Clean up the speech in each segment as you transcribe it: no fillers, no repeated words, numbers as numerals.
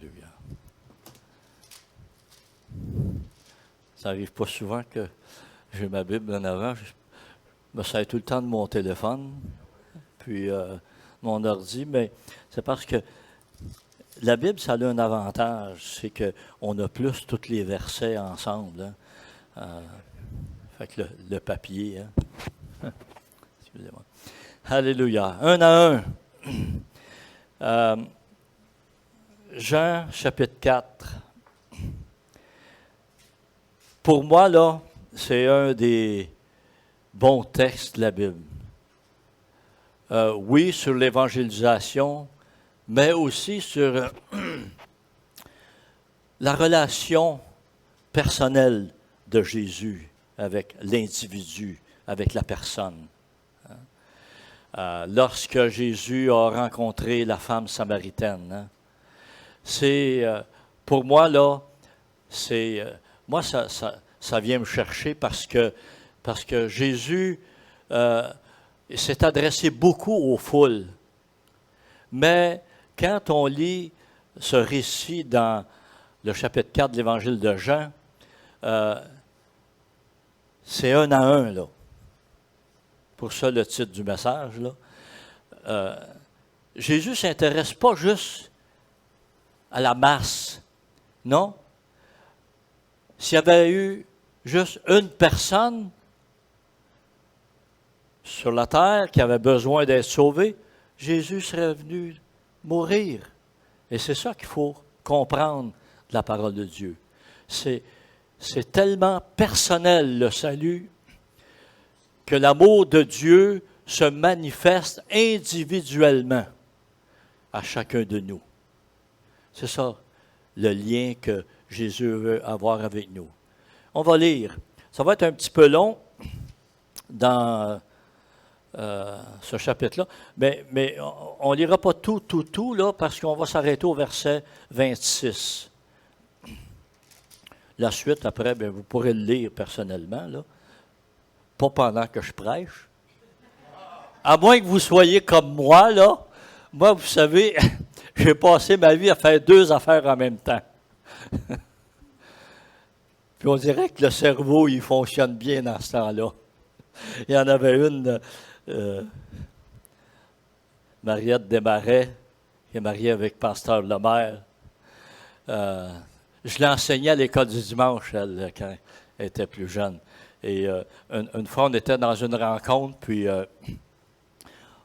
Alléluia. Ça n'arrive pas souvent que j'ai ma Bible en avant. Je me sers tout le temps de mon téléphone, puis mon ordi, mais c'est parce que la Bible, ça a un avantage, c'est qu'on a plus tous les versets ensemble. Hein. Fait que le papier, hein. Excusez-moi. Alléluia. Un à un. Jean, chapitre 4. Pour moi, là, c'est un des bons textes de la Bible. Oui, sur l'évangélisation, mais aussi sur la relation personnelle de Jésus avec l'individu, avec la personne. Lorsque Jésus a rencontré la femme samaritaine, hein, c'est, pour moi, là, c'est, moi, ça vient me chercher parce que Jésus s'est adressé beaucoup aux foules. Mais quand on lit ce récit dans le chapitre 4 de l'Évangile de Jean, c'est un à un, là. Pour ça, le titre du message, là. Jésus ne s'intéresse pas juste à la masse, non? S'il y avait eu juste une personne sur la terre qui avait besoin d'être sauvée, Jésus serait venu mourir. Et c'est ça qu'il faut comprendre de la parole de Dieu. C'est tellement personnel, le salut, que l'amour de Dieu se manifeste individuellement à chacun de nous. C'est ça, le lien que Jésus veut avoir avec nous. On va lire. Ça va être un petit peu long dans ce chapitre-là, mais on ne lira pas tout, là, parce qu'on va s'arrêter au verset 26. La suite, après, bien, vous pourrez le lire personnellement, là. Pas pendant que je prêche. À moins que vous soyez comme moi, là. Moi, vous savez, j'ai passé ma vie à faire deux affaires en même temps. Puis on dirait que le cerveau, il fonctionne bien dans ce temps-là. Il y en avait une, Mariette Desmarais, qui est mariée avec Pasteur Lemaire. Je l'ai enseignée à l'école du dimanche, elle, quand elle était plus jeune. Et une fois, on était dans une rencontre, puis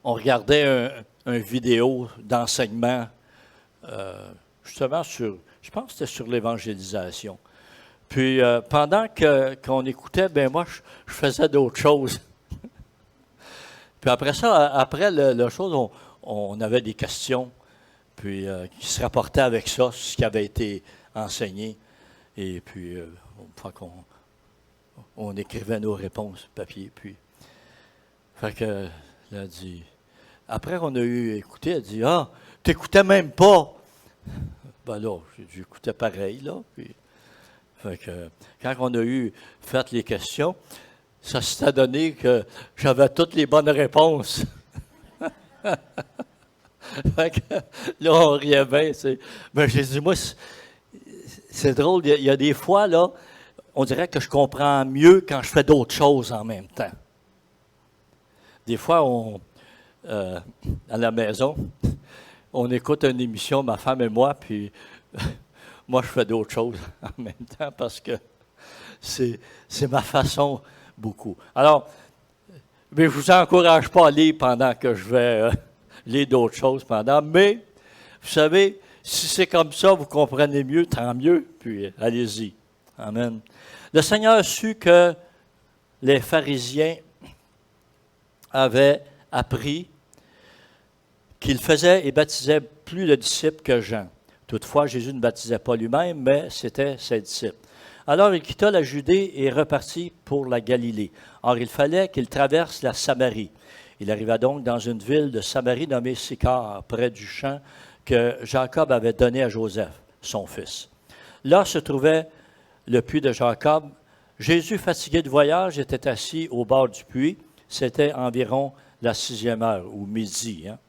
on regardait un vidéo d'enseignement, justement sur, je pense que c'était sur l'évangélisation. Puis pendant qu'on écoutait, ben moi, je faisais d'autres choses. Puis après ça, après la chose, on avait des questions, puis qui se rapportaient avec ça, ce qui avait été enseigné. Et puis, une fois on écrivait nos réponses papier, puis. Fait que, elle a dit. Après qu'on a eu écouté, elle a dit, ah, t'écoutais même pas. Ben là, j'écoutais pareil, là. Puis, fait que, quand on a eu fait les questions, ça s'est donné que j'avais toutes les bonnes réponses. Fait que, là, on riait bien. Ben, j'ai dit, moi, c'est drôle, il y a des fois, là, on dirait que je comprends mieux quand je fais d'autres choses en même temps. Des fois, à la maison, on écoute une émission, ma femme et moi, puis moi, je fais d'autres choses en même temps parce que c'est ma façon beaucoup. Alors, mais je ne vous encourage pas à lire pendant que je vais lire d'autres choses pendant, mais vous savez, si c'est comme ça, vous comprenez mieux, tant mieux, puis allez-y. Amen. Le Seigneur sut que les pharisiens avaient appris qu'il faisait et baptisait plus de disciples que Jean. Toutefois, Jésus ne baptisait pas lui-même, mais c'était ses disciples. Alors il quitta la Judée et repartit pour la Galilée. Or, il fallait qu'il traverse la Samarie. Il arriva donc dans une ville de Samarie nommée Sychar, près du champ que Jacob avait donné à Joseph, son fils. Là se trouvait le puits de Jacob. Jésus, fatigué de voyage, était assis au bord du puits. C'était environ la 6e heure, ou midi. Hein.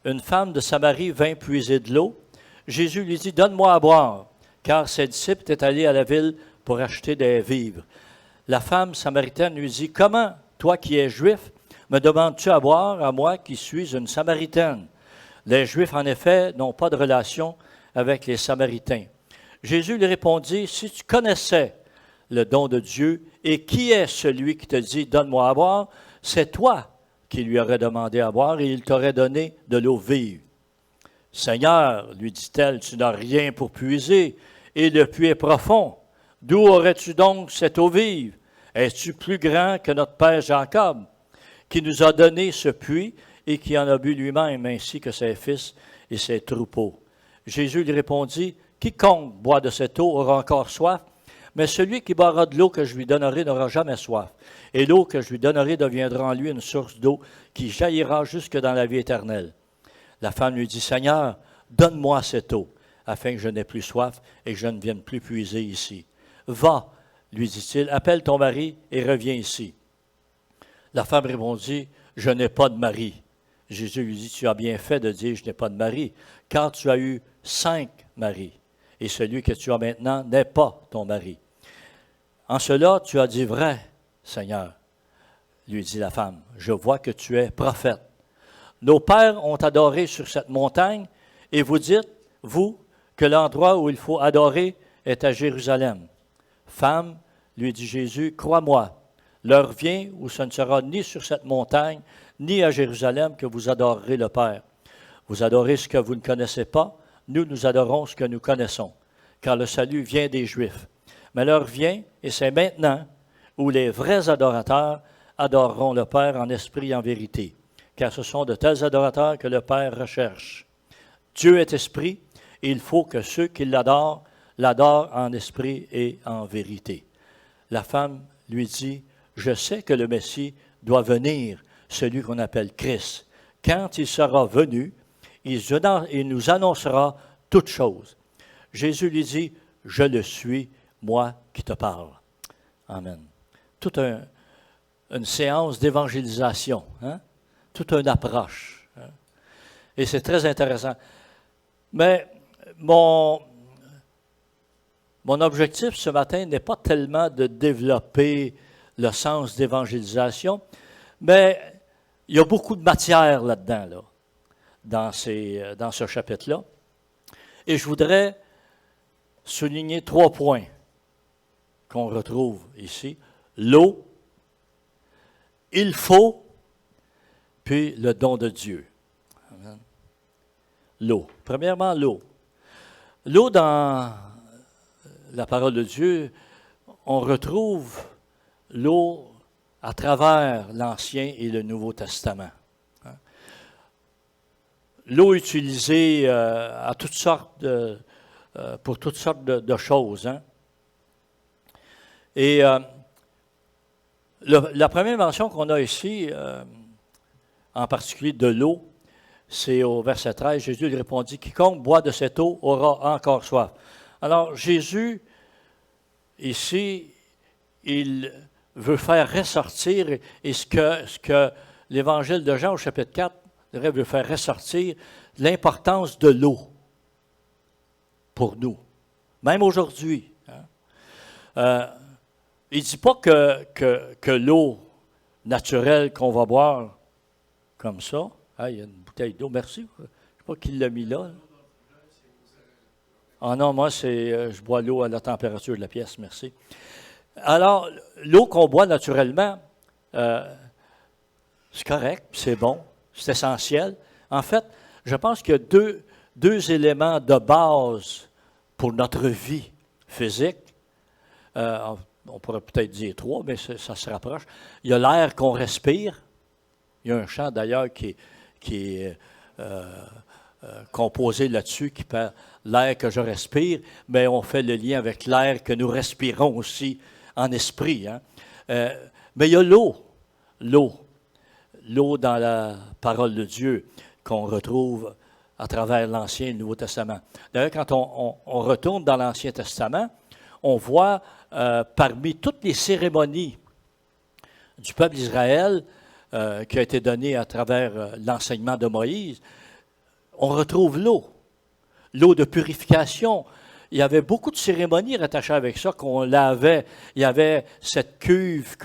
une femme de Samarie vint puiser de l'eau. Jésus lui dit, « Donne-moi à boire », car ses disciples étaient allés à la ville pour acheter des vivres. La femme samaritaine lui dit, « Comment, toi qui es juif, me demandes-tu à boire, à moi qui suis une Samaritaine? » Les Juifs, en effet, n'ont pas de relation avec les Samaritains. Jésus lui répondit, « Si tu connaissais le don de Dieu, et qui est celui qui te dit, donne-moi à boire, c'est toi qui lui aurais demandé à boire, et il t'aurait donné de l'eau vive. » « Seigneur, lui dit-elle, tu n'as rien pour puiser, et le puits est profond. D'où aurais-tu donc cette eau vive? Es-tu plus grand que notre père Jacob, qui nous a donné ce puits et qui en a bu lui-même, ainsi que ses fils et ses troupeaux? » Jésus lui répondit, « Quiconque boit de cette eau aura encore soif, mais celui qui boira de l'eau que je lui donnerai n'aura jamais soif. Et l'eau que je lui donnerai deviendra en lui une source d'eau qui jaillira jusque dans la vie éternelle. » La femme lui dit, « Seigneur, donne-moi cette eau, afin que je n'aie plus soif et que je ne vienne plus puiser ici. Va, lui dit-il, appelle ton mari et reviens ici. » La femme répondit, « Je n'ai pas de mari. » Jésus lui dit, « Tu as bien fait de dire, je n'ai pas de mari, car tu as eu 5 maris, et celui que tu as maintenant n'est pas ton mari. En cela, tu as dit vrai, Seigneur, lui dit la femme, je vois que tu es prophète. Nos pères ont adoré sur cette montagne, et vous dites, vous, que l'endroit où il faut adorer est à Jérusalem. Femme, lui dit Jésus, crois-moi, l'heure vient où ce ne sera ni sur cette montagne, ni à Jérusalem que vous adorerez le Père. Vous adorez ce que vous ne connaissez pas, nous adorons ce que nous connaissons, car le salut vient des Juifs. Mais l'heure vient, et c'est maintenant, où les vrais adorateurs adoreront le Père en esprit et en vérité, car ce sont de tels adorateurs que le Père recherche. Dieu est esprit, et il faut que ceux qui l'adorent en esprit et en vérité. La femme lui dit, « Je sais que le Messie doit venir, celui qu'on appelle Christ. Quand il sera venu, il nous annoncera toutes choses. » Jésus lui dit, « Je le suis, moi qui te parle. » Amen. Toute une séance d'évangélisation, hein? Toute une approche. Hein? Et c'est très intéressant. Mais mon objectif ce matin n'est pas tellement de développer le sens d'évangélisation, mais il y a beaucoup de matière là-dedans, là, dans ce chapitre-là. Et je voudrais souligner 3 points qu'on retrouve ici. L'eau, il faut, puis le don de Dieu. Amen. L'eau. Premièrement, l'eau. L'eau, dans la parole de Dieu, on retrouve l'eau à travers l'Ancien et le Nouveau Testament. L'eau utilisée à toutes sortes pour toutes sortes de choses. Hein? Et la première mention qu'on a ici, en particulier de l'eau, c'est au verset 13, Jésus lui répondit, « Quiconque boit de cette eau aura encore soif. » Alors, Jésus, ici, il veut faire ressortir, et ce que l'Évangile de Jean au chapitre 4 veut faire ressortir, l'importance de l'eau pour nous, même aujourd'hui. Hein? Il ne dit pas que l'eau naturelle qu'on va boire comme ça, ah, il y a une bouteille d'eau, merci, je ne sais pas qui l'a mis là. Ah non, moi, je bois l'eau à la température de la pièce, merci. Alors, l'eau qu'on boit naturellement, c'est correct, c'est bon, c'est essentiel. En fait, je pense qu'il y a deux éléments de base pour notre vie physique. On pourrait peut-être dire 3, mais ça se rapproche. Il y a l'air qu'on respire. Il y a un chant d'ailleurs qui est composé là-dessus, qui parle l'air que je respire, mais on fait le lien avec l'air que nous respirons aussi en esprit. Hein? Mais il y a l'eau dans la parole de Dieu qu'on retrouve à travers l'Ancien et le Nouveau Testament. D'ailleurs, quand on retourne dans l'Ancien Testament, on voit parmi toutes les cérémonies du peuple d'Israël qui a été donné à travers l'enseignement de Moïse, on retrouve l'eau, l'eau de purification. Il y avait beaucoup de cérémonies rattachées avec ça, qu'on lavait. Il y avait cette cuve,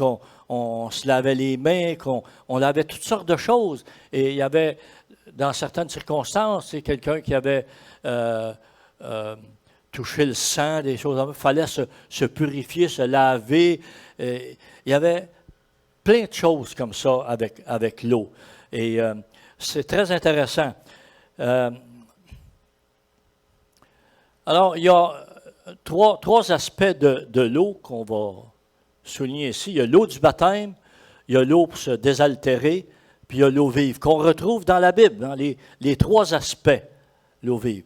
on se lavait les mains, on lavait toutes sortes de choses. Et il y avait, dans certaines circonstances, c'est quelqu'un qui avait touché le sang, des choses. Il fallait se purifier, se laver. Et il y avait plein de choses comme ça avec l'eau. Et c'est très intéressant. Alors, il y a trois aspects de l'eau qu'on va souligner ici. Il y a l'eau du baptême, il y a l'eau pour se désaltérer, puis il y a l'eau vive, qu'on retrouve dans la Bible, dans les trois aspects, l'eau vive.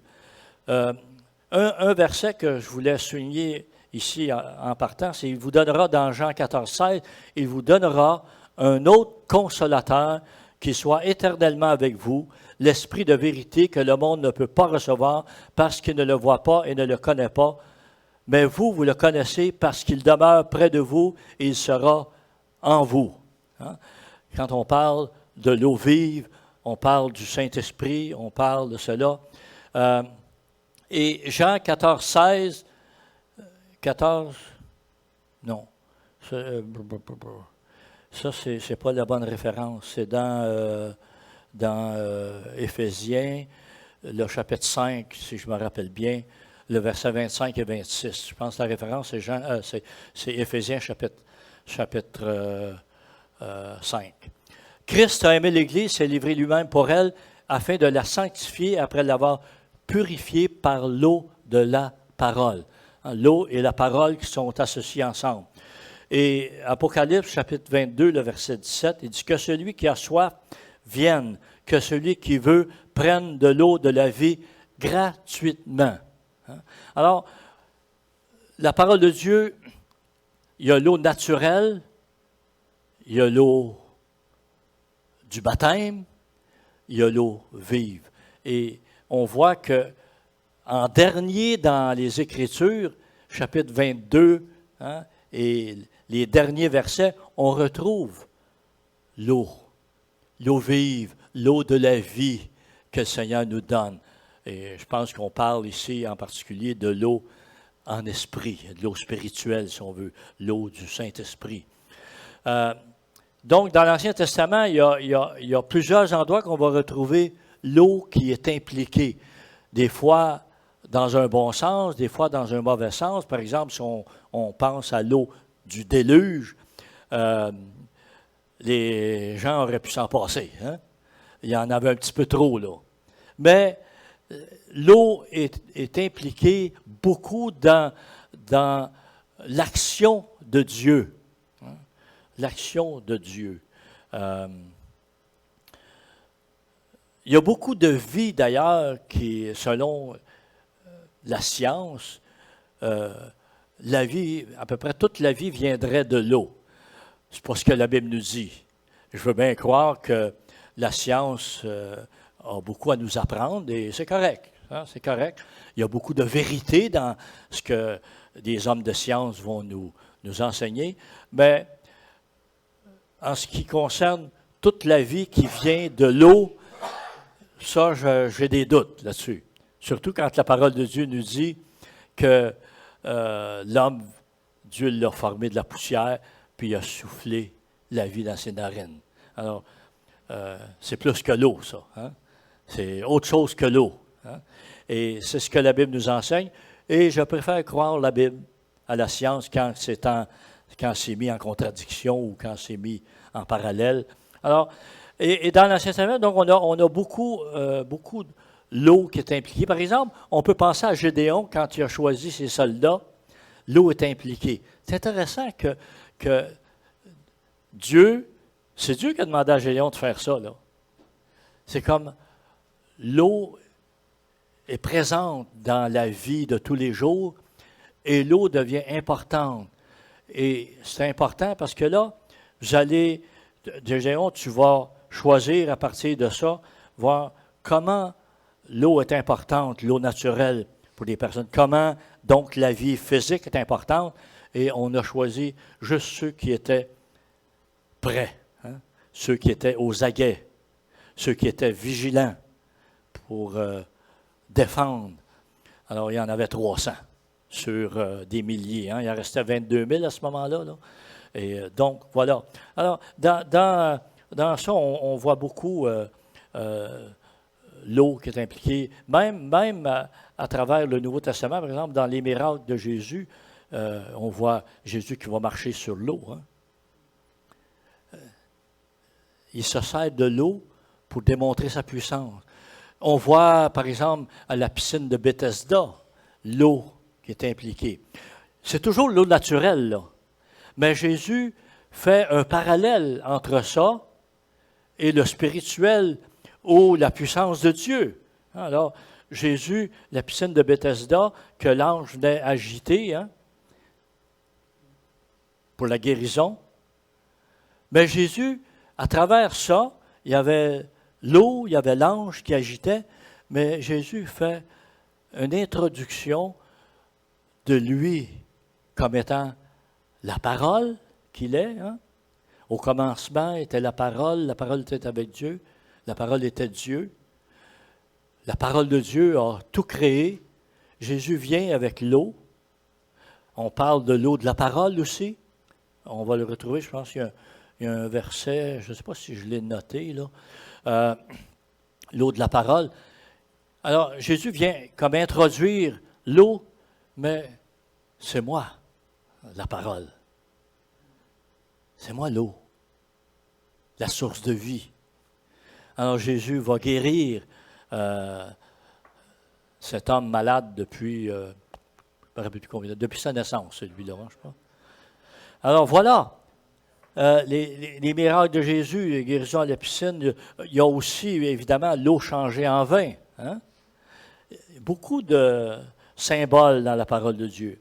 Un verset que je voulais souligner ici en partant, c'est « Il vous donnera dans Jean 14, 16, il vous donnera un autre consolateur qui soit éternellement avec vous, l'Esprit de vérité que le monde ne peut pas recevoir parce qu'il ne le voit pas et ne le connaît pas. Mais vous, vous le connaissez parce qu'il demeure près de vous et il sera en vous. » Hein? Quand on parle de l'eau vive, on parle du Saint-Esprit, on parle de cela. Et Jean 14, 16, 14, non, ça, c'est pas la bonne référence. C'est dans Éphésiens, le chapitre 5, si je me rappelle bien, le verset 25 et 26. Je pense que la référence, c'est Éphésiens chapitre 5. Christ a aimé l'Église, s'est livré lui-même pour elle, afin de la sanctifier après l'avoir purifiée par l'eau de la parole. L'eau et la parole qui sont associées ensemble. Et Apocalypse, chapitre 22, le verset 17, il dit que celui qui a soif vienne, que celui qui veut prenne de l'eau de la vie gratuitement. Alors, la parole de Dieu, il y a l'eau naturelle, il y a l'eau du baptême, il y a l'eau vive. Et on voit que en dernier dans les Écritures, chapitre 22, et les derniers versets, on retrouve l'eau vive, l'eau de la vie que le Seigneur nous donne. Et je pense qu'on parle ici en particulier de l'eau en esprit, de l'eau spirituelle, si on veut, l'eau du Saint-Esprit. Donc, dans l'Ancien Testament, il y a plusieurs endroits qu'on va retrouver l'eau qui est impliquée. Des fois dans un bon sens, des fois dans un mauvais sens. Par exemple, si on pense à l'eau du déluge, les gens auraient pu s'en passer. Hein? Il y en avait un petit peu trop, là. Mais l'eau est impliquée beaucoup dans l'action de Dieu. Hein? L'action de Dieu. Il y a beaucoup de vies, d'ailleurs, qui, selon la science, la vie, à peu près toute la vie viendrait de l'eau. C'est pas ce que la Bible nous dit. Je veux bien croire que la science a beaucoup à nous apprendre et c'est correct. Hein, c'est correct. Il y a beaucoup de vérité dans ce que des hommes de science vont nous enseigner. Mais en ce qui concerne toute la vie qui vient de l'eau, ça, j'ai des doutes là-dessus. Surtout quand la parole de Dieu nous dit que l'homme, Dieu l'a formé de la poussière, puis il a soufflé la vie dans ses narines. Alors, c'est plus que l'eau, ça. Hein? C'est autre chose que l'eau. Hein? Et c'est ce que la Bible nous enseigne. Et je préfère croire la Bible à la science quand c'est mis en contradiction ou quand c'est mis en parallèle. Alors, et dans l'Ancien Testament, donc on a beaucoup l'eau qui est impliquée. Par exemple, on peut penser à Gédéon quand il a choisi ses soldats. L'eau est impliquée. C'est intéressant que c'est Dieu qui a demandé à Gédéon de faire ça, là. C'est comme l'eau est présente dans la vie de tous les jours et l'eau devient importante. Et c'est important parce que là, Gédéon, tu vas choisir à partir de ça, voir comment l'eau est importante, l'eau naturelle pour les personnes, comment donc la vie physique est importante, et on a choisi juste ceux qui étaient prêts, hein, ceux qui étaient aux aguets, ceux qui étaient vigilants pour défendre. Alors, il y en avait 300 sur des milliers. Hein. Il en restait 22 000 à ce moment-là. Là. Et donc, voilà. Alors, dans ça, on voit beaucoup l'eau qui est impliquée. Même à travers le Nouveau Testament, par exemple, dans les miracles de Jésus, on voit Jésus qui va marcher sur l'eau. Hein. Il se sert de l'eau pour démontrer sa puissance. On voit, par exemple, à la piscine de Bethesda, l'eau qui est impliquée. C'est toujours l'eau naturelle, là. Mais Jésus fait un parallèle entre ça et le spirituel ou la puissance de Dieu. Alors, Jésus, la piscine de Bethesda, que l'ange venait agiter hein, pour la guérison. Mais Jésus, à travers ça, il y avait l'eau, il y avait l'ange qui agitait, mais Jésus fait une introduction de lui comme étant la parole qu'il est. Hein? Au commencement était la parole était avec Dieu, la parole était Dieu. La parole de Dieu a tout créé. Jésus vient avec l'eau. On parle de l'eau de la parole aussi. On va le retrouver, je pense qu'il y a un verset, je ne sais pas si je l'ai noté, là. L'eau de la parole. Alors, Jésus vient comme introduire l'eau, mais c'est moi, la parole. C'est moi l'eau, la source de vie. Alors, Jésus va guérir cet homme malade depuis, depuis sa naissance, celui-là, je crois. Alors, voilà. Les miracles de Jésus, les guérisons à la piscine, il y a aussi, évidemment, l'eau changée en vin. Hein? Beaucoup de symboles dans la parole de Dieu.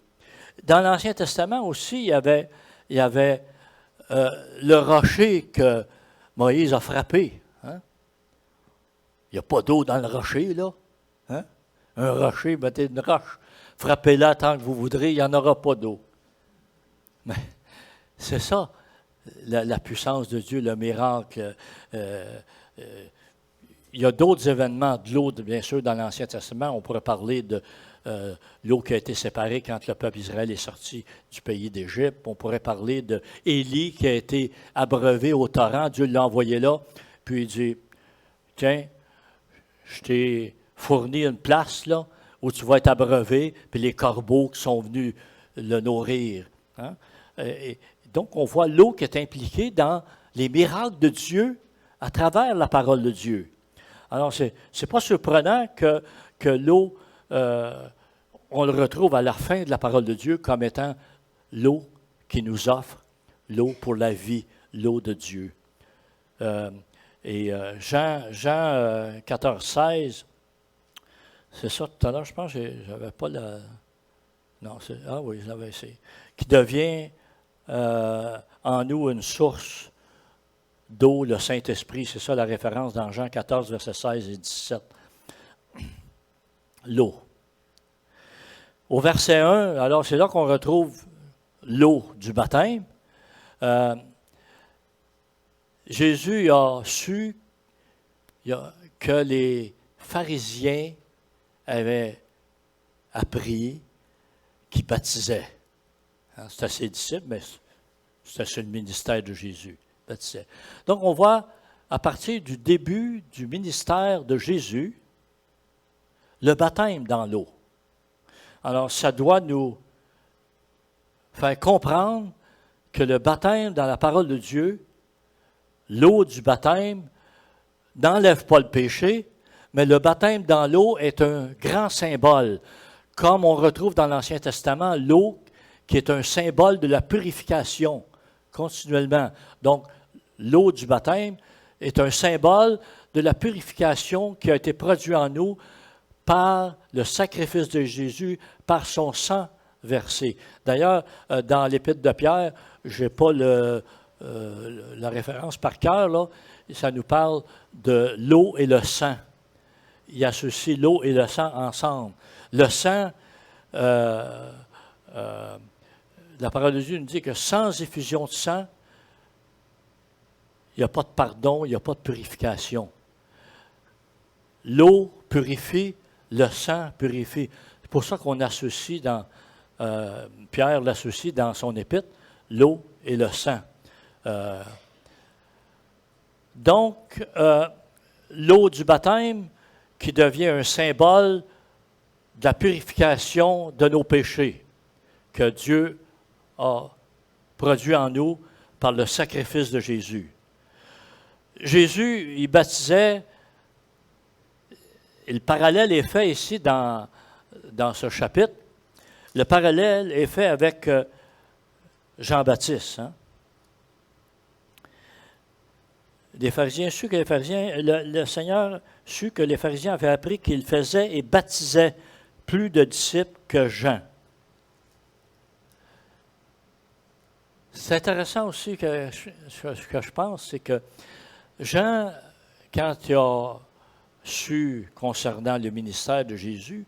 Dans l'Ancien Testament aussi, il y avait le rocher que Moïse a frappé. Hein? Il n'y a pas d'eau dans le rocher, là. Hein? Un rocher, mettez une roche. Frappez-la tant que vous voudrez, il n'y en aura pas d'eau. Mais c'est ça. La puissance de Dieu, le miracle. Il y a d'autres événements de l'eau, bien sûr, dans l'Ancien Testament. On pourrait parler de l'eau qui a été séparée quand le peuple d'Israël est sorti du pays d'Égypte. On pourrait parler d'Élie qui a été abreuvé au torrent. Dieu l'a envoyé là, puis il dit, tiens, je t'ai fourni une place là où tu vas être abreuvé, puis les corbeaux qui sont venus le nourrir. Hein? Et donc, on voit l'eau qui est impliquée dans les miracles de Dieu à travers la parole de Dieu. Alors, ce n'est pas surprenant que l'eau, on le retrouve à la fin de la parole de Dieu comme étant l'eau qui nous offre, l'eau pour la vie, l'eau de Dieu. Jean 14, 16, c'est ça tout à l'heure, je pense que je n'avais pas la... Non, ah oui, je l'avais essayé. Qui devient en nous une source d'eau, le Saint-Esprit. C'est ça la référence dans Jean 14, versets 16 et 17. L'eau. Au verset 1, alors c'est là qu'on retrouve l'eau du baptême. Jésus a su que les pharisiens avaient appris qu'ils baptisaient. C'était ses disciples, mais c'était sur le ministère de Jésus. Baptisait. Donc, on voit, à partir du début du ministère de Jésus, le baptême dans l'eau. Alors, ça doit nous faire comprendre que le baptême dans la parole de Dieu, l'eau du baptême, n'enlève pas le péché, mais le baptême dans l'eau est un grand symbole. Comme on retrouve dans l'Ancien Testament, l'eau qui est un symbole de la purification continuellement. Donc, l'eau du baptême est un symbole de la purification qui a été produite en nous par le sacrifice de Jésus, par son sang versé. D'ailleurs, dans l'Épître de Pierre, je n'ai pas la référence par cœur, là, ça nous parle de l'eau et le sang. Il associe l'eau et le sang ensemble. Le sang, la parole de Dieu nous dit que sans effusion de sang, il n'y a pas de pardon, il n'y a pas de purification. l'eau purifie, le sang purifie. C'est pour ça qu'on associe Pierre l'associe dans son épître, l'eau et le sang. Donc, l'eau du baptême qui devient un symbole de la purification de nos péchés que Dieu a produit en nous par le sacrifice de Jésus. Jésus, il baptisait, et le parallèle est fait ici dans ce chapitre, le parallèle est fait avec Jean-Baptiste. Hein? Les pharisiens sut que le Seigneur sut que les pharisiens avaient appris qu'il faisait et baptisait plus de disciples que Jean. C'est intéressant aussi que je pense, c'est que Jean, quand il a su concernant le ministère de Jésus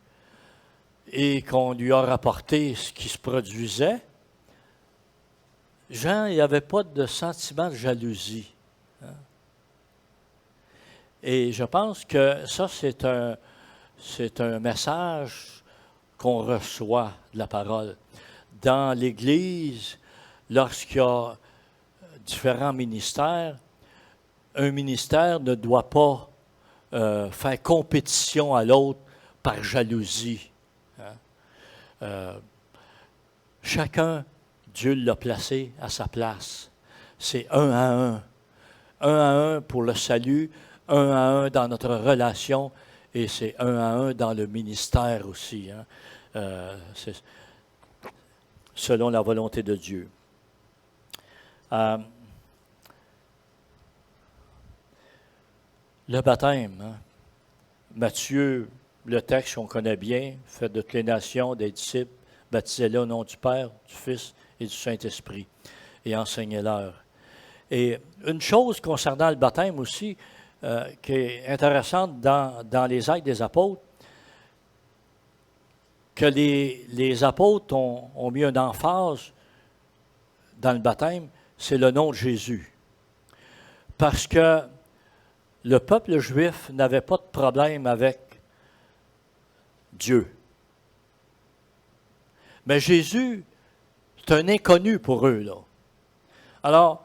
et qu'on lui a rapporté ce qui se produisait, Jean, il n'avait pas de sentiment de jalousie. Hein? Et je pense que ça, c'est un message qu'on reçoit de la parole. Dans l'Église, lorsqu'il y a différents ministères, un ministère ne doit pas faire compétition à l'autre par jalousie. Hein? Chacun, Dieu l'a placé à sa place. C'est un à un. Un à un pour le salut, un à un dans notre relation, et c'est un à un dans le ministère aussi. Hein? C'est selon la volonté de Dieu. Le baptême, hein? Matthieu, le texte qu'on connaît bien, faites de toutes les nations des disciples, baptisez-les au nom du Père, du Fils et du Saint-Esprit, et enseignez-leur. Et une chose concernant le baptême aussi, qui est intéressante dans les Actes des Apôtres, que les apôtres ont mis une emphase dans le baptême, c'est le nom de Jésus. Parce que le peuple juif n'avait pas de problème avec Dieu. Mais Jésus, c'est un inconnu pour eux, là. Alors,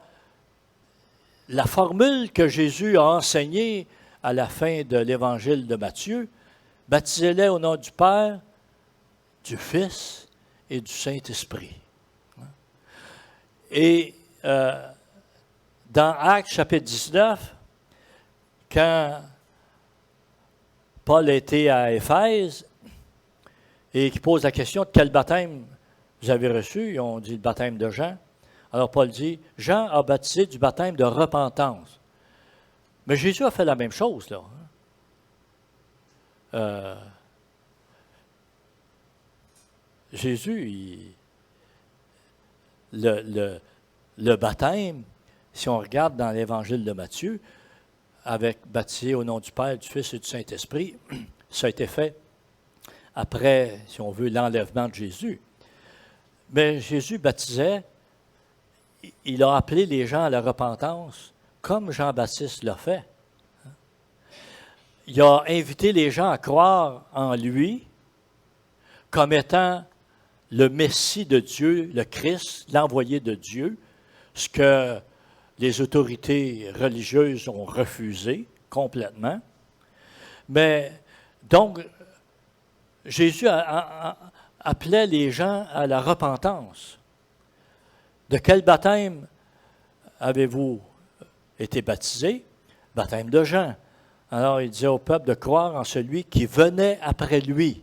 la formule que Jésus a enseignée à la fin de l'Évangile de Matthieu, baptisez-les au nom du Père, du Fils et du Saint-Esprit. Et dans Actes chapitre 19, quand Paul était à Éphèse et qu'il pose la question de quel baptême vous avez reçu, ils ont dit le baptême de Jean. Alors Paul dit, Jean a baptisé du baptême de repentance. Mais Jésus a fait la même chose, là. Jésus, le baptême, si on regarde dans l'Évangile de Matthieu, avec baptisé au nom du Père, du Fils et du Saint-Esprit, ça a été fait après, si on veut, l'enlèvement de Jésus. Mais Jésus baptisait, il a appelé les gens à la repentance, comme Jean-Baptiste l'a fait. Il a invité les gens à croire en lui comme étant le Messie de Dieu, le Christ, l'envoyé de Dieu, ce que les autorités religieuses ont refusé complètement. Mais donc, Jésus appelait les gens à la repentance. De quel baptême avez-vous été baptisés? Baptême de Jean. Alors, il disait au peuple de croire en celui qui venait après lui.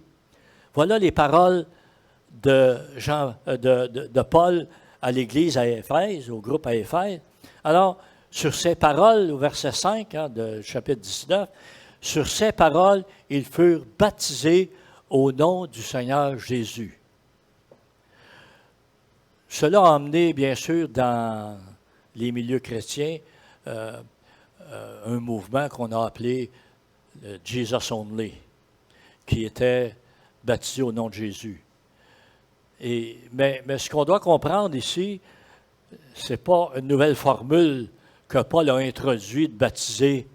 Voilà les paroles de Paul à l'Église à Éphèse, au groupe à Éphèse. Alors, sur ces paroles, au verset 5 du chapitre 19, sur ces paroles, ils furent baptisés au nom du Seigneur Jésus. Cela a amené, bien sûr, dans les milieux chrétiens, un mouvement qu'on a appelé Jesus Only, qui était baptisé au nom de Jésus. Mais ce qu'on doit comprendre ici, ce n'est pas une nouvelle formule que Paul a introduite de baptiser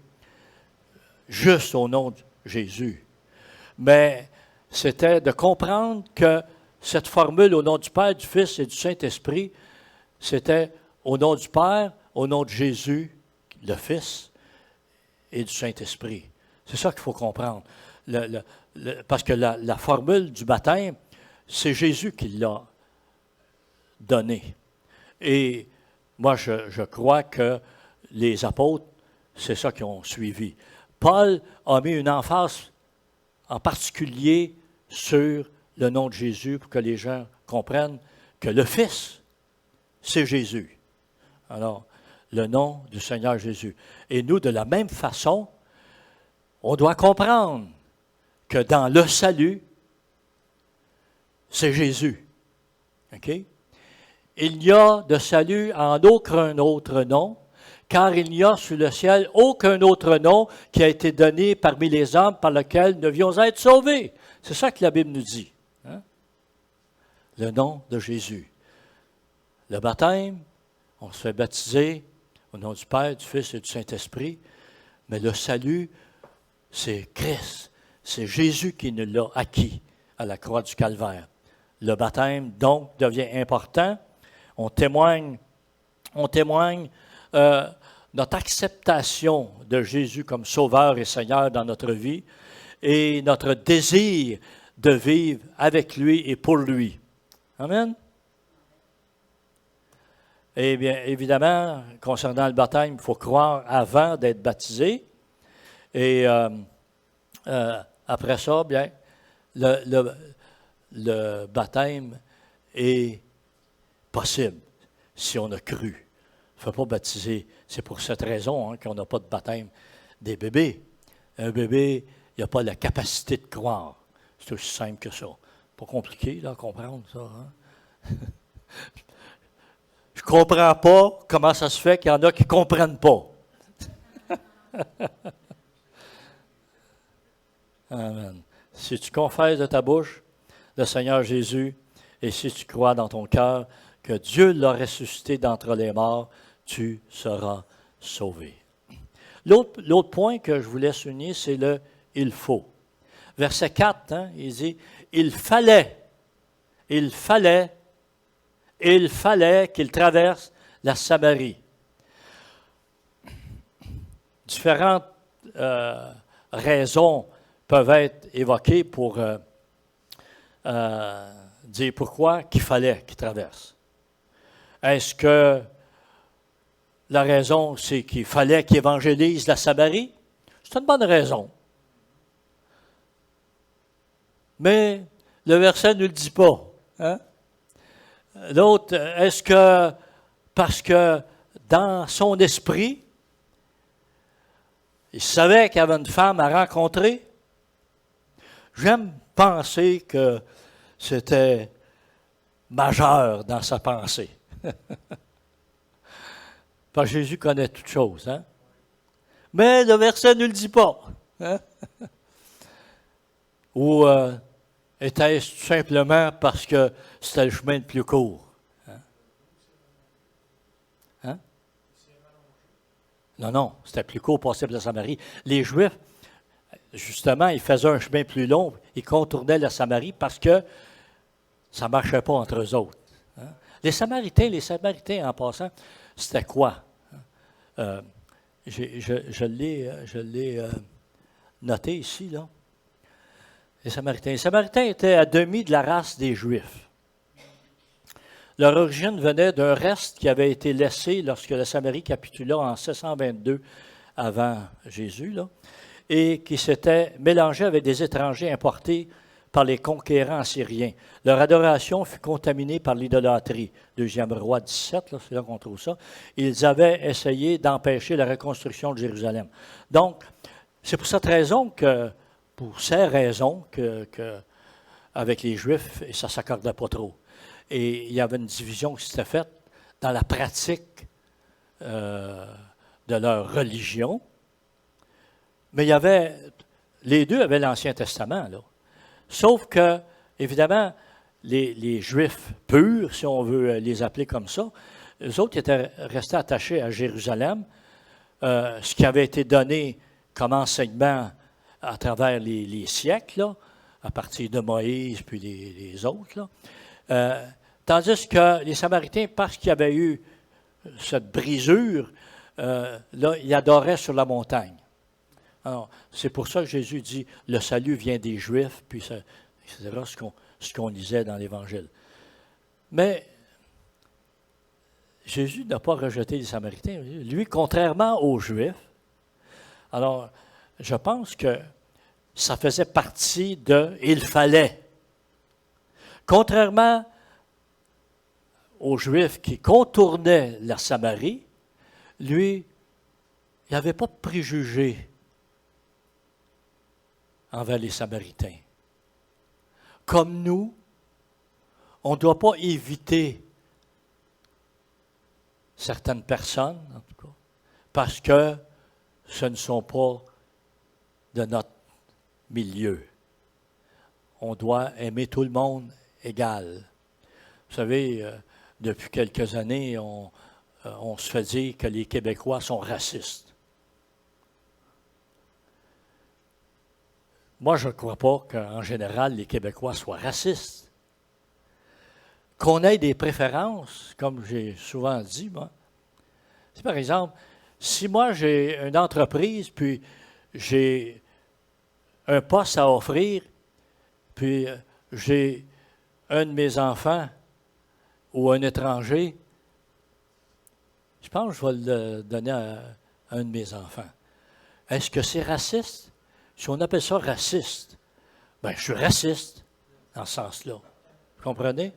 juste au nom Jésus. Mais c'était de comprendre que cette formule au nom du Père, du Fils et du Saint-Esprit, c'était au nom du Père, au nom de Jésus, le Fils, et du Saint-Esprit. C'est ça qu'il faut comprendre. Parce que la formule du baptême, c'est Jésus qui l'a donnée. Et moi, je crois que les apôtres, c'est ça qu'ils ont suivi. Paul a mis une emphase en particulier sur le nom de Jésus pour que les gens comprennent que le Fils, c'est Jésus. Alors, le nom du Seigneur Jésus. Et nous, de la même façon, on doit comprendre que dans le salut, c'est Jésus. OK? Il n'y a de salut en aucun autre nom, car il n'y a sous le ciel aucun autre nom qui a été donné parmi les hommes par lequel nous devions être sauvés. C'est ça que la Bible nous dit. Hein? Le nom de Jésus. Le baptême, on se fait baptiser au nom du Père, du Fils et du Saint-Esprit, mais le salut, c'est Christ. C'est Jésus qui nous l'a acquis à la croix du Calvaire. Le baptême, donc, devient important. On témoigne notre acceptation de Jésus comme Sauveur et Seigneur dans notre vie et notre désir de vivre avec lui et pour lui. Amen. Eh bien, évidemment, concernant le baptême, il faut croire avant d'être baptisé. Et après ça, bien, le baptême est possible si on a cru. Il ne faut pas baptiser. C'est pour cette raison qu'on n'a pas de baptême des bébés. Un bébé, il n'a pas la capacité de croire. C'est aussi simple que ça. Pas compliqué là, à comprendre ça. Hein? Je ne comprends pas comment ça se fait qu'il y en a qui ne comprennent pas. Amen. Si tu confesses de ta bouche le Seigneur Jésus et si tu crois dans ton cœur que Dieu l'a ressuscité d'entre les morts, tu seras sauvé. L'autre point que je voulais souligner, c'est le « il faut ». Verset 4, hein, il dit « il fallait qu'il traverse la Samarie ». Différentes raisons peuvent être évoquées pour dire pourquoi qu'il fallait qu'il traverse. Est-ce que la raison, c'est qu'il fallait qu'il évangélise la Samarie? C'est une bonne raison. Mais le verset ne le dit pas. Hein? L'autre, est-ce que parce que dans son esprit, il savait qu'il y avait une femme à rencontrer? J'aime penser que c'était majeur dans sa pensée. Parce que Jésus connaît toutes choses. Hein? Mais le verset ne le dit pas. Hein? Ou était-ce tout simplement parce que c'était le chemin le plus court? Hein? Hein? Non, c'était plus court passer par la Samarie. Les Juifs, justement, ils faisaient un chemin plus long. Ils contournaient la Samarie parce que ça ne marchait pas entre eux autres. Hein? Les Samaritains, en passant, c'était quoi? Je l'ai noté ici, là. Les Samaritains étaient à demi de la race des Juifs. Leur origine venait d'un reste qui avait été laissé lorsque la Samarie capitula en 722 avant Jésus, là, et qui s'était mélangé avec des étrangers importés par les conquérants assyriens. Leur adoration fut contaminée par l'idolâtrie. 2e Roi 17, là, c'est là qu'on trouve ça. Ils avaient essayé d'empêcher la reconstruction de Jérusalem. Donc, c'est pour cette raison que, pour ces raisons, avec les Juifs, ça ne s'accordait pas trop. Et il y avait une division qui s'était faite dans la pratique de leur religion. Mais il y avait, les deux avaient l'Ancien Testament, là. Sauf que, évidemment, les Juifs purs, si on veut les appeler comme ça, eux autres étaient restés attachés à Jérusalem, ce qui avait été donné comme enseignement à travers les siècles, là, à partir de Moïse puis les autres. Là. Tandis que les Samaritains, parce qu'il y avait eu cette brisure, là, ils adoraient sur la montagne. Alors, c'est pour ça que Jésus dit, le salut vient des Juifs, puis ça, etc., ce qu'on lisait dans l'Évangile. Mais Jésus n'a pas rejeté les Samaritains. Lui, contrairement aux Juifs, alors, je pense que ça faisait partie de « il fallait ». Contrairement aux Juifs qui contournaient la Samarie, lui, il n'avait pas de préjugés envers les Samaritains. Comme nous, on ne doit pas éviter certaines personnes, en tout cas, parce que ce ne sont pas de notre milieu. On doit aimer tout le monde égal. Vous savez, depuis quelques années, on se fait dire que les Québécois sont racistes. Moi, je ne crois pas qu'en général, les Québécois soient racistes. Qu'on ait des préférences, comme j'ai souvent dit, moi. C'est par exemple, si moi j'ai une entreprise, puis j'ai un poste à offrir, puis j'ai un de mes enfants ou un étranger, je pense que je vais le donner à un de mes enfants. Est-ce que c'est raciste? Si on appelle ça raciste, bien, je suis raciste dans ce sens-là. Vous comprenez?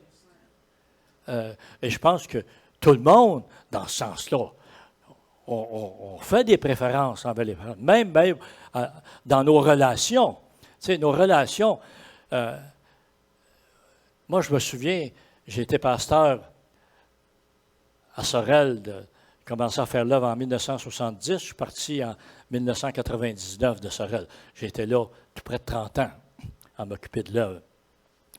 Et je pense que tout le monde, dans ce sens-là, on fait des préférences envers les femmes, même dans nos relations. Tu sais, nos relations. Moi, je me souviens, j'ai été pasteur à Sorel, commencé à faire l'œuvre en 1970. Je suis parti en 1999 de Sorel. J'ai été là tout près de 30 ans à m'occuper de l'œuvre.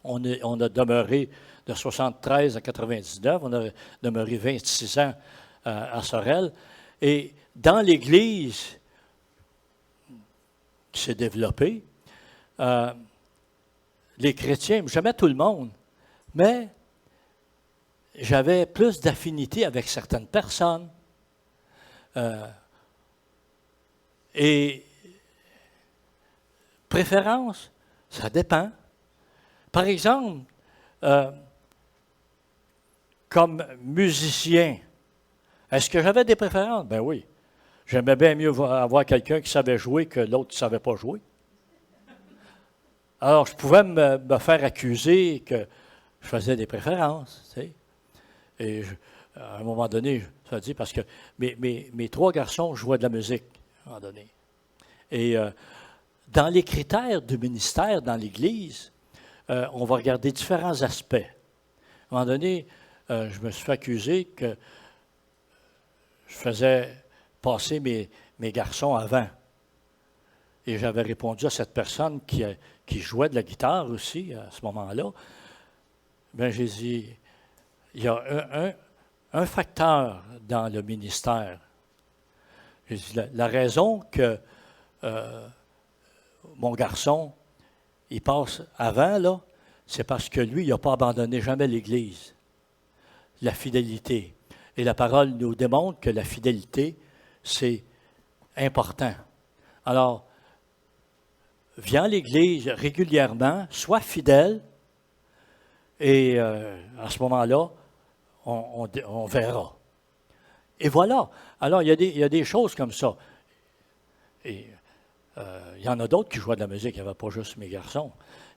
On a demeuré de 73 à 99, on a demeuré 26 ans à Sorel. Et dans l'Église qui s'est développée, les chrétiens, j'aimais tout le monde, mais j'avais plus d'affinité avec certaines personnes. Et préférence, ça dépend. Par exemple, comme musicien, est-ce que j'avais des préférences? Ben oui. J'aimais bien mieux avoir quelqu'un qui savait jouer que l'autre qui ne savait pas jouer. Alors, je pouvais me faire accuser que je faisais des préférences. Tu sais. Et à un moment donné, ça dit parce que mes trois garçons jouaient de la musique, à un moment donné. Et dans les critères du ministère dans l'Église, on va regarder différents aspects. À un moment donné, je me suis fait accuser que je faisais passer mes garçons avant. Et j'avais répondu à cette personne qui jouait de la guitare aussi à ce moment-là. Bien, j'ai dit, il y a un facteur dans le ministère. J'ai dit, la raison que mon garçon, il passe avant, là, c'est parce que lui, il n'a pas abandonné jamais l'Église. La fidélité. Et la parole nous démontre que la fidélité, c'est important. Alors, viens à l'Église régulièrement, sois fidèle, et à ce moment-là, on verra. Et voilà. Alors, il y a des choses comme ça. Et il y en a d'autres qui jouaient de la musique. Il n'y avait pas juste mes garçons.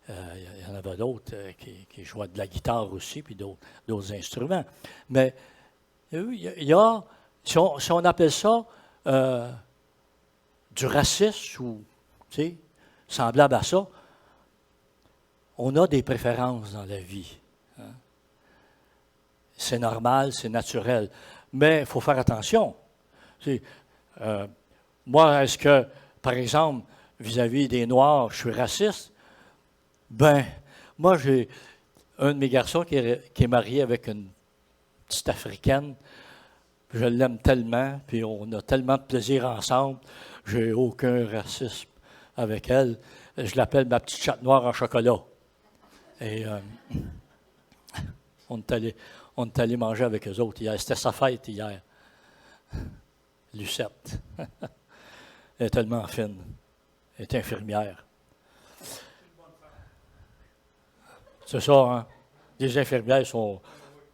Il y en avait d'autres qui jouaient de la guitare aussi, puis d'autres instruments. Mais il y a, si on appelle ça du racisme ou, tu sais, semblable à ça, on a des préférences dans la vie. Hein. C'est normal, c'est naturel. Mais il faut faire attention. Moi, est-ce que, par exemple, vis-à-vis des Noirs, je suis raciste? Ben, moi, j'ai un de mes garçons qui est marié avec une petite Africaine. Je l'aime tellement, puis on a tellement de plaisir ensemble. J'ai aucun racisme avec elle. Je l'appelle ma petite chatte noire en chocolat. Et on est allé manger avec eux autres hier. C'était sa fête hier. Lucette. Elle est tellement fine. Elle est infirmière. C'est ça, hein? Les infirmières sont...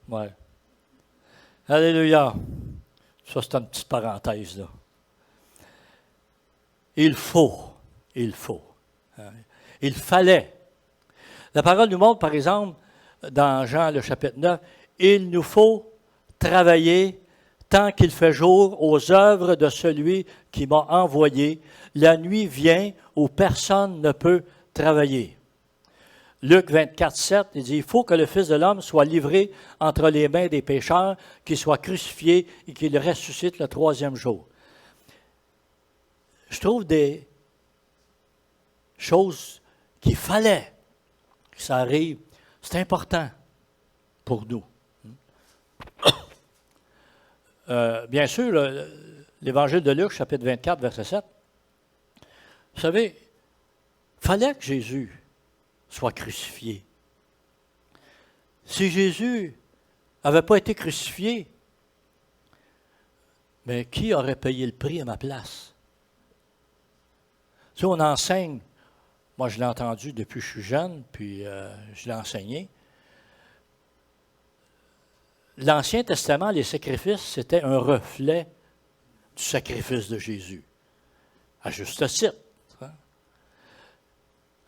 Ouais. Alléluia. Ça, c'est une petite parenthèse, là. Il fallait. La parole nous montre, par exemple, dans Jean, le chapitre 9, il nous faut travailler tant qu'il fait jour aux œuvres de celui qui m'a envoyé. La nuit vient où personne ne peut travailler. Luc 24, 7, il dit, il faut que le Fils de l'homme soit livré entre les mains des pécheurs, qu'il soit crucifié et qu'il ressuscite le troisième jour. Je trouve des choses qu'il fallait que ça arrive. C'est important pour nous. Bien sûr, l'Évangile de Luc, chapitre 24, verset 7, vous savez, il fallait que Jésus soit crucifié. Si Jésus n'avait pas été crucifié, mais qui aurait payé le prix à ma place? Tu sais, on enseigne, moi je l'ai entendu depuis que je suis jeune, puis je l'ai enseigné. L'Ancien Testament, les sacrifices, c'était un reflet du sacrifice de Jésus. À juste titre. Hein?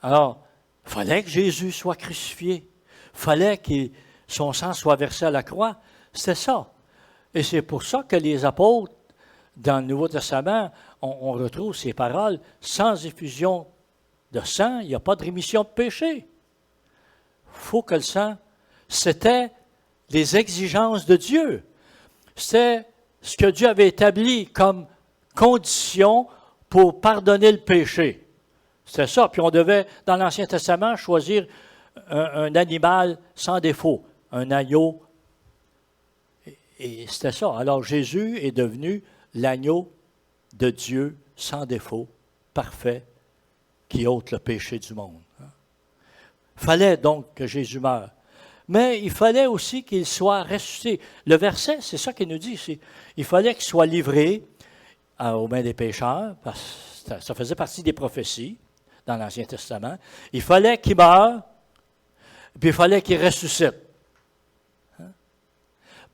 Alors, il fallait que Jésus soit crucifié. Il fallait que son sang soit versé à la croix. C'était ça. Et c'est pour ça que les apôtres, dans le Nouveau Testament, on retrouve ces paroles. Sans effusion de sang, il n'y a pas de rémission de péché. Il faut que le sang, c'était les exigences de Dieu. C'est ce que Dieu avait établi comme condition pour pardonner le péché. C'était ça. Puis on devait, dans l'Ancien Testament, choisir un animal sans défaut, un agneau. Et c'était ça. Alors Jésus est devenu l'agneau de Dieu sans défaut, parfait, qui ôte le péché du monde. Il fallait donc que Jésus meure. Mais il fallait aussi qu'il soit ressuscité. Le verset, c'est ça qu'il nous dit. Il fallait qu'il soit livré aux mains des pécheurs, parce que ça faisait partie des prophéties dans l'Ancien Testament. Il fallait qu'il meure, puis il fallait qu'il ressuscite.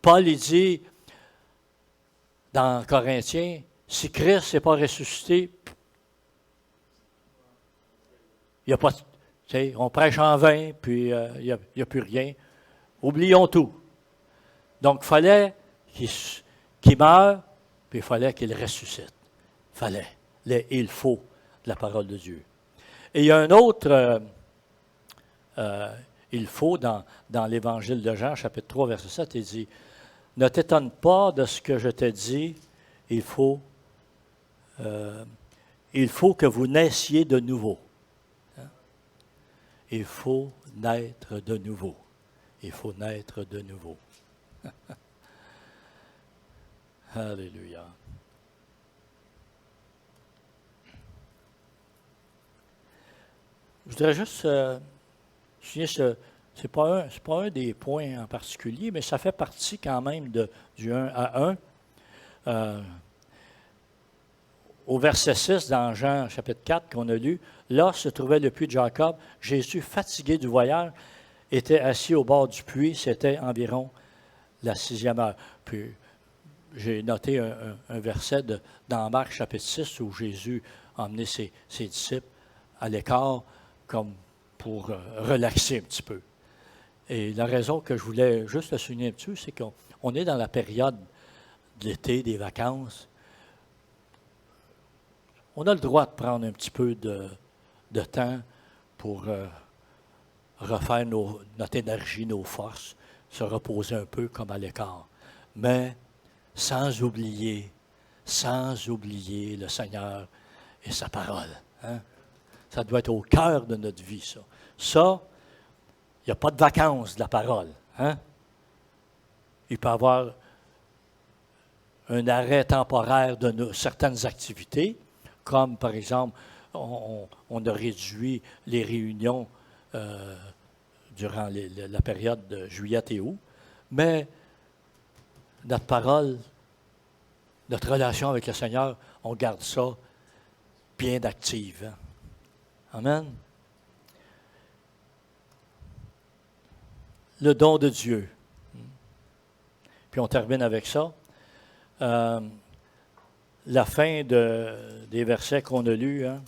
Paul, il dit, dans Corinthiens, si Christ n'est pas ressuscité, il n'y a pas... On prêche en vain, puis il n'y a plus rien. Oublions tout. Donc, il fallait qu'il meure, puis il fallait qu'il ressuscite. Il fallait. Il faut de la parole de Dieu. Et il y a un autre il faut dans l'Évangile de Jean, chapitre 3, verset 7, il dit, « Ne t'étonne pas de ce que je te dis, il faut que vous naissiez de nouveau. » Il faut naître de nouveau. Il faut naître de nouveau. Alléluia. Je voudrais juste souligner, ce n'est pas un des points en particulier, mais ça fait partie quand même du 1 à 1. Au verset 6, dans Jean chapitre 4 qu'on a lu, là se trouvait le puits de Jacob. Jésus, fatigué du voyage, était assis au bord du puits. C'était environ la 6e heure. Puis j'ai noté un verset dans Marc chapitre 6 où Jésus a emmené ses disciples à l'écart comme pour relaxer un petit peu. Et la raison que je voulais juste le souligner dessus, c'est qu'on est dans la période de l'été, des vacances. On a le droit de prendre un petit peu de temps pour refaire notre énergie, nos forces, se reposer un peu comme à l'écart. Mais sans oublier le Seigneur et sa parole. Hein? Ça doit être au cœur de notre vie, ça. Ça, il n'y a pas de vacances de la parole. Hein? Il peut y avoir un arrêt temporaire de certaines activités, comme par exemple on a réduit les réunions durant la période de juillet et août, mais notre parole, notre relation avec le Seigneur, on garde ça bien active. Hein? Amen. Le don de Dieu. Puis on termine avec ça. La fin des versets qu'on a lus. Hein?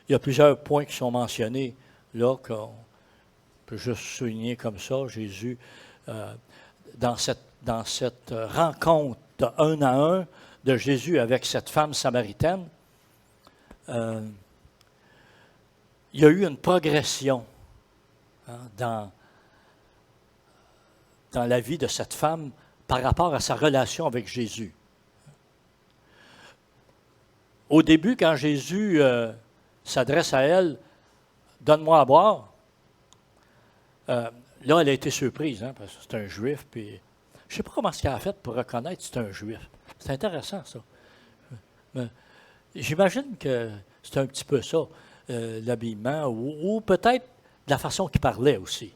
Il y a plusieurs points qui sont mentionnés là, qu'on peut juste souligner comme ça. Jésus, dans cette rencontre de un à un de Jésus avec cette femme samaritaine, il y a eu une progression dans la vie de cette femme par rapport à sa relation avec Jésus. Au début, quand Jésus s'adresse à elle, « Donne-moi à boire », là, elle a été surprise, hein, parce que c'est un juif, puis je ne sais pas comment elle a fait pour reconnaître que c'est un juif. C'est intéressant, ça. Mais j'imagine que c'est un petit peu ça, l'habillement, ou peut-être de la façon qu'il parlait aussi.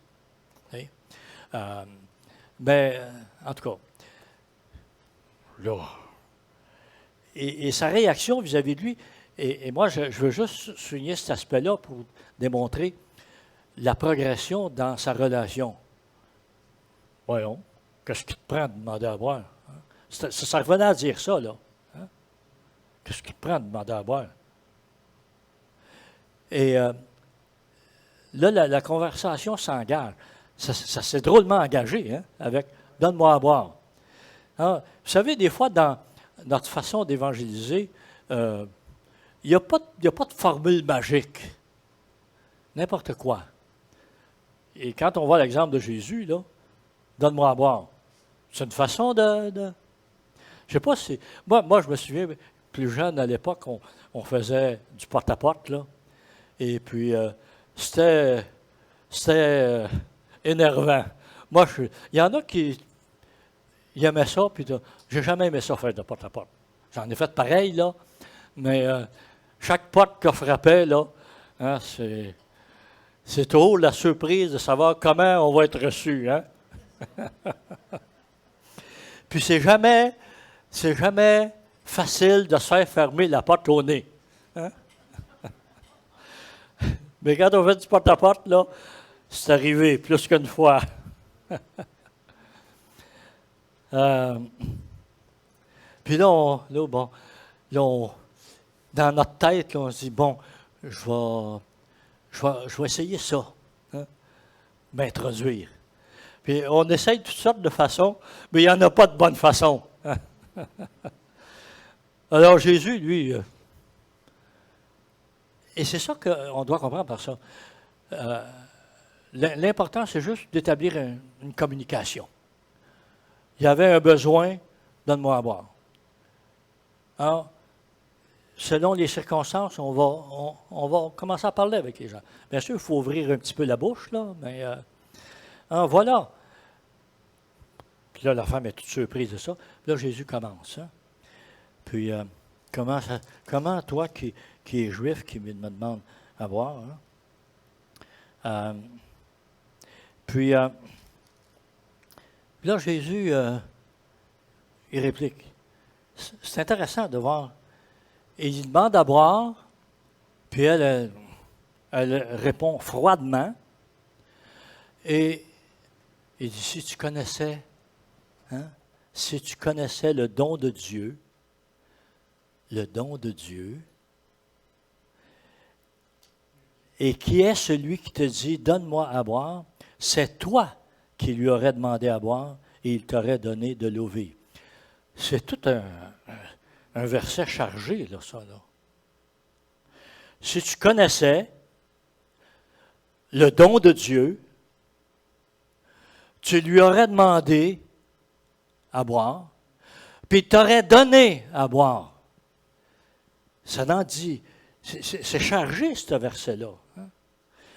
Mais, en tout cas, là. Et sa réaction vis-à-vis de lui, et moi, je veux juste souligner cet aspect-là pour démontrer la progression dans sa relation. Voyons, qu'est-ce qui te prend de demander à boire? Hein? Ça revenait à dire ça, là. Hein? Qu'est-ce qui te prend de demander à boire? Et là, la conversation s'engage. Ça s'est drôlement engagé, hein, avec « Donne-moi à boire ». Vous savez, des fois, dans notre façon d'évangéliser, il n'y a pas de formule magique. N'importe quoi. Et quand on voit l'exemple de Jésus, là, « Donne-moi à boire », c'est une façon de... Je ne sais pas si... Moi, je me souviens, plus jeune à l'époque, on faisait du porte-à-porte, là. Et puis, c'était énervant. Moi, il y en a qui aimaient ça, puis j'ai jamais aimé ça faire de porte-à-porte. J'en ai fait pareil, là, mais chaque porte que frappait, là, hein, c'est toujours la surprise de savoir comment on va être reçu, hein? Puis c'est jamais facile de se faire fermer la porte au nez. Hein? Mais quand on fait du porte-à-porte, là, c'est arrivé plus qu'une fois. Puis là, dans notre tête, là, on se dit, bon, je vais essayer ça, hein, m'introduire. Puis on essaye toutes sortes de façons, mais il n'y en a pas de bonne façon. Hein. Alors Jésus, lui, et c'est ça qu'on doit comprendre par ça. L'important, c'est juste d'établir une communication. Il y avait un besoin, donne-moi à boire. Alors, selon les circonstances, on va commencer à parler avec les gens. Bien sûr, il faut ouvrir un petit peu la bouche, là, mais voilà. Puis là, la femme est toute surprise de ça. Puis là, Jésus commence. Hein. Puis, comment toi qui es juif, qui me demande à boire, hein? Puis là, Jésus, il réplique. C'est intéressant de voir. Il demande à boire, puis elle répond froidement. Et il dit, si tu connaissais le don de Dieu, et qui est celui qui te dit, donne-moi à boire, c'est toi qui lui aurais demandé à boire et il t'aurait donné de l'eau vive. C'est tout un verset chargé, là, ça, là. Si tu connaissais le don de Dieu, tu lui aurais demandé à boire, puis il t'aurait donné à boire. Ça en dit, c'est chargé, ce verset-là. Hein?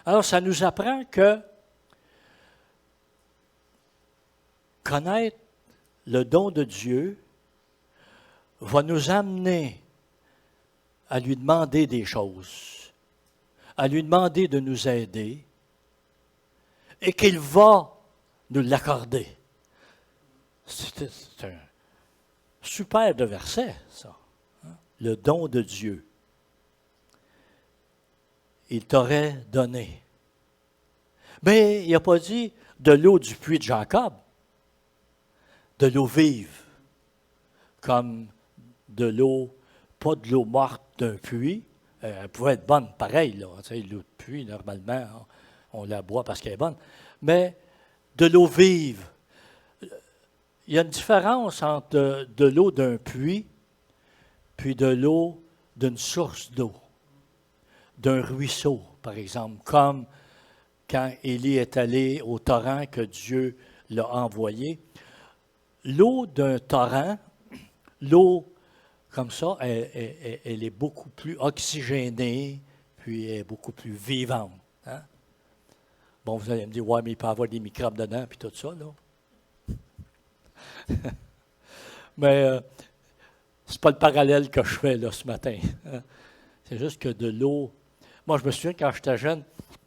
Alors, ça nous apprend que connaître le don de Dieu va nous amener à lui demander des choses, à lui demander de nous aider, et qu'il va nous l'accorder. C'est un super de verset, ça. Hein? Le don de Dieu. Il t'aurait donné. Mais il n'a pas dit de l'eau du puits de Jacob, de l'eau vive, comme de l'eau, pas de l'eau morte d'un puits. Elle pouvait être bonne, pareil, là. Tu sais, l'eau de puits, normalement, on la boit parce qu'elle est bonne. Mais de l'eau vive. Il y a une différence entre de l'eau d'un puits puis de l'eau d'une source d'eau, d'un ruisseau, par exemple, comme quand Élie est allé au torrent que Dieu l'a envoyé. L'eau d'un torrent, l'eau comme ça, elle est beaucoup plus oxygénée, puis elle est beaucoup plus vivante. Hein? Bon, vous allez me dire, ouais, mais il peut y avoir des microbes dedans, puis tout ça, là. Mais c'est pas le parallèle que je fais là, ce matin. Hein? C'est juste que de l'eau. Moi, je me souviens quand j'étais jeune,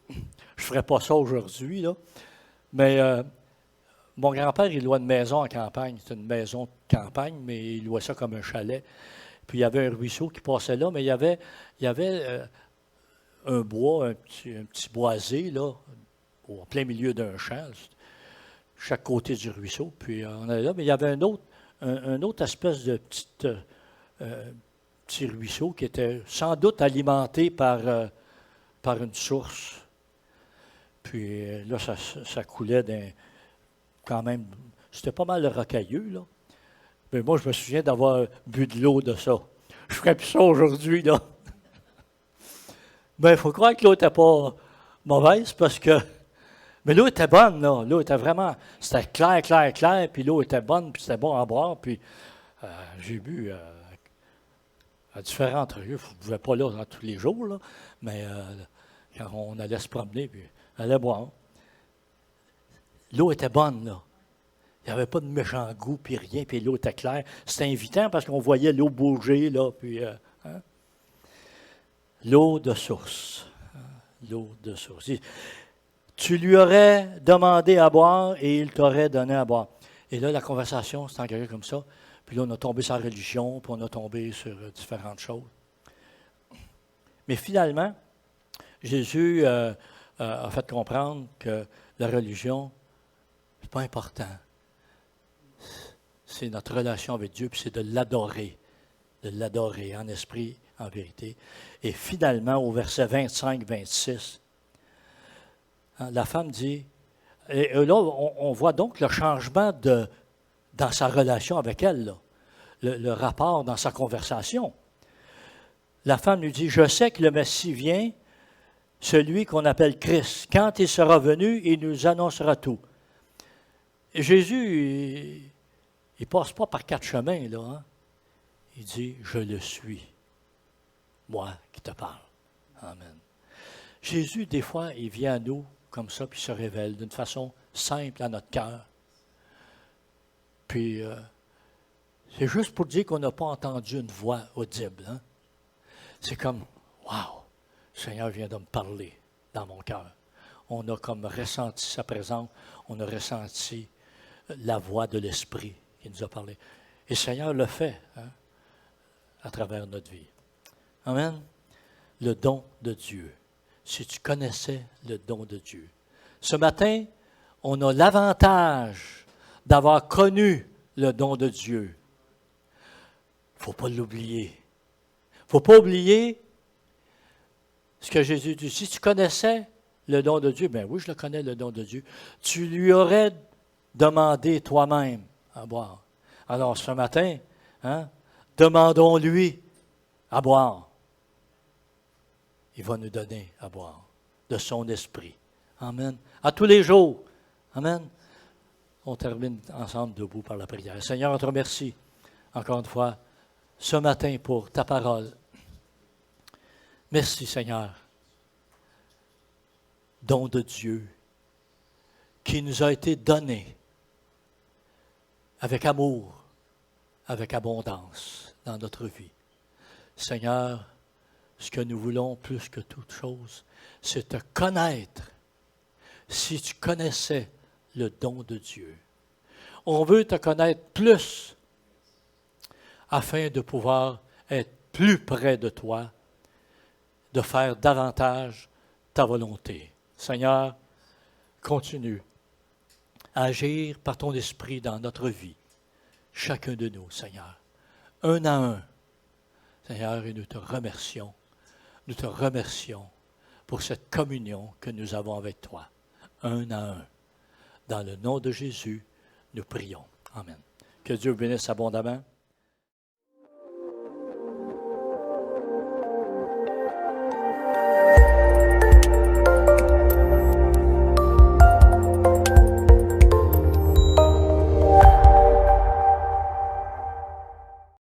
je ne ferais pas ça aujourd'hui, là. Mais mon grand-père, il louait une maison en campagne. C'était une maison de campagne, mais il louait ça comme un chalet. Puis il y avait un ruisseau qui passait là, mais il y avait un bois, un petit boisé, là, au plein milieu d'un champ, chaque côté du ruisseau. Puis on allait là, mais il y avait un autre espèce de petit ruisseau qui était sans doute alimenté par une source. Puis là, ça coulait quand même, c'était pas mal rocailleux, là. Mais moi, je me souviens d'avoir bu de l'eau de ça. Je ne ferais plus ça aujourd'hui, là. Mais il faut croire que l'eau n'était pas mauvaise parce que... Mais l'eau était bonne, là. L'eau était vraiment... C'était clair, clair, clair, puis l'eau était bonne, puis c'était bon à boire. Puis j'ai bu à différentes lieux. Je ne pouvais pas là tous les jours, là, mais quand on allait se promener, puis on allait boire. L'eau était bonne, là. Il n'y avait pas de méchant goût, puis rien, puis l'eau était claire. C'était invitant parce qu'on voyait l'eau bouger, là, puis... hein? L'eau de source. L'eau de source. Tu lui aurais demandé à boire et il t'aurait donné à boire. Et là, la conversation s'est engagée comme ça. Puis là, on a tombé sur la religion, puis on a tombé sur différentes choses. Mais finalement, Jésus a fait comprendre que la religion, ce n'est pas important. C'est notre relation avec Dieu, puis c'est de l'adorer en esprit, en vérité. Et finalement, au verset 25-26, la femme dit, et là, on voit donc le changement dans sa relation avec elle, là, le rapport dans sa conversation. La femme lui dit, je sais que le Messie vient, celui qu'on appelle Christ. Quand il sera venu, il nous annoncera tout. Et Jésus, il ne passe pas par 4 chemins, là. Hein? Il dit, je le suis, moi qui te parle. Amen. Jésus, des fois, il vient à nous comme ça, puis se révèle d'une façon simple à notre cœur. Puis, c'est juste pour dire qu'on n'a pas entendu une voix audible. Hein? C'est comme, wow, le Seigneur vient de me parler dans mon cœur. On a comme ressenti sa présence, on a ressenti la voix de l'Esprit qui nous a parlé. Et le Seigneur le fait, hein, à travers notre vie. Amen. Le don de Dieu. Si tu connaissais le don de Dieu. Ce matin, on a l'avantage d'avoir connu le don de Dieu. Il ne faut pas l'oublier. Il ne faut pas oublier ce que Jésus dit. Si tu connaissais le don de Dieu, bien oui, je le connais, le don de Dieu. Tu lui aurais demandé toi-même à boire. Alors ce matin, hein, demandons-lui à boire. Il va nous donner à boire de son esprit. Amen. À tous les jours. Amen. On termine ensemble debout par la prière. Seigneur, on te remercie encore une fois ce matin pour ta parole. Merci, Seigneur. Don de Dieu qui nous a été donné avec amour, avec abondance dans notre vie. Seigneur, ce que nous voulons plus que toute chose, c'est te connaître. Si tu connaissais le don de Dieu. On veut te connaître plus afin de pouvoir être plus près de toi, de faire davantage ta volonté. Seigneur, continue à agir par ton esprit dans notre vie, chacun de nous, Seigneur, un à un. Seigneur, et nous te remercions. Nous te remercions pour cette communion que nous avons avec toi, un à un. Dans le nom de Jésus, nous prions. Amen. Que Dieu bénisse abondamment.